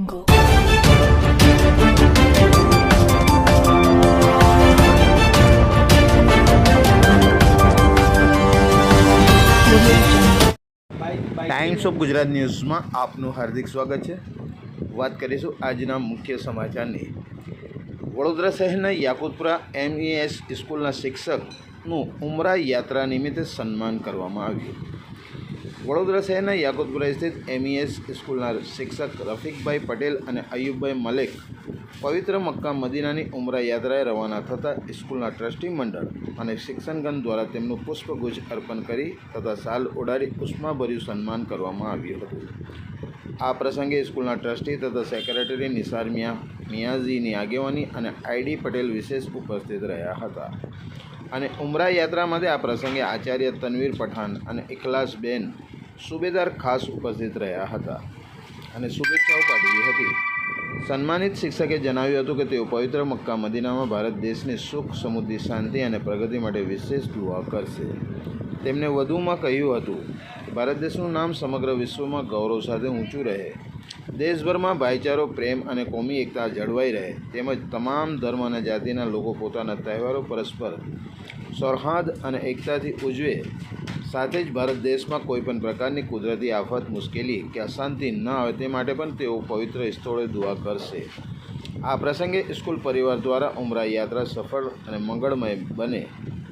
jungle. Times of Gujarat ન્યૂઝમાં આપનું હાર્દિક સ્વાગત છે. વાત કરીશું આજના મુખ્ય સમાચારની. વડોદરા શહેરના યાકુતપુરા MES સ્કૂલના શિક્ષકનું ઉમરા યાત્રા નિમિત્તે સન્માન કરવામાં આવ્યું. વડોદરા શહેરના યાકુતપુરા સ્થિત MES સ્કૂલના શિક્ષક રફીકભાઈ પટેલ અને અયુબભાઈ મલેક પવિત્ર મક્કા મદીનાની ઉમરા યાત્રાએ રવાના થતાં સ્કૂલના ટ્રસ્ટી મંડળ અને શિક્ષણગણ દ્વારા તેમનું પુષ્પગુચ્છ અર્પણ કરી તથા શાલ ઓઢાડી ઉષ્માભર્યું સન્માન કરવામાં આવ્યું હતું. આ પ્રસંગે સ્કૂલના ટ્રસ્ટી તથા સેક્રેટરી નિસાર મિયાઝીની આગેવાની અને ID પટેલ વિશેષ ઉપસ્થિત રહ્યા હતા. અને ઉમરા યાત્રામાંથી આ પ્રસંગે આચાર્ય તનવીર પઠાણ અને ઇખલાસબેન સુબેદાર ખાસ ઉપસ્થિત રહ્યા હતા અને શુભેચ્છાઓ પાઠવી હતી. સન્માનિત શિક્ષકે જણાવ્યું હતું કે તેઓ પવિત્ર મક્કા મદીનામાં ભારત દેશની સુખ, સમૃદ્ધિ, શાંતિ અને પ્રગતિ માટે વિશેષ દુઆ કરશે. તેમણે વધુમાં કહ્યું હતું કે ભારત દેશનું નામ સમગ્ર વિશ્વમાં ગૌરવ સાથે ઊંચું રહે, દેશભરમાં ભાઈચારો, પ્રેમ અને કોમી એકતા જળવાઈ રહે, તેમજ તમામ ધર્મ અને જાતિના લોકો પોતાના તહેવારો પરસ્પર સૌહાર્દ અને એકતાથી ઉજવે. સાથે જ ભારત દેશમાં કોઈપણ પ્રકારની કુદરતી આફત, મુશ્કેલી કે અશાંતિ ન આવે તે માટે પણ તેઓ પવિત્ર સ્થળોએ દુઆ કરશે. આ પ્રસંગે સ્કૂલ પરિવાર દ્વારા ઉમરા યાત્રા સફળ અને મંગળમય બને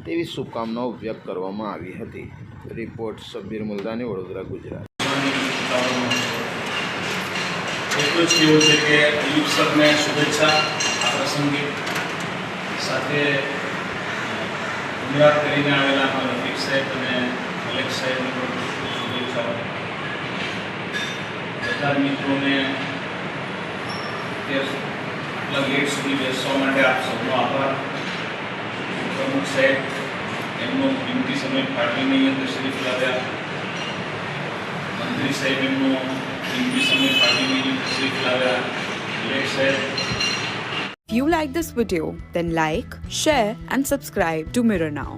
તેવી શુભકામનાઓ વ્યક્ત કરવામાં આવી હતી. રિપોર્ટ શબ્બીર મુલતાની, વડોદરા, ગુજરાત. એટલું જ કહેવું છે કે અયુબ સરને શુભેચ્છા આ પ્રસંગે. સાથે ઉમરા કરીને આવેલા અમારા રફીક સાહેબ અને મલેક સાહેબને પણ શુભેચ્છાઓ. બધા મિત્રોને આટલા લેટ સુધી બેસવા માટે આપ સૌનો આભાર. પ્રમુખ સાહેબ એમનો કિંમતી સમય ફાળવીને અહીંયા તશરીફ લાવ્યા. મંત્રી સાહેબ એમનો કિંમતી સમય ફાળવીને તશરીફ લાવ્યા. મલેક સાહેબ. If you like this video, then like, share and subscribe to Mirror Now.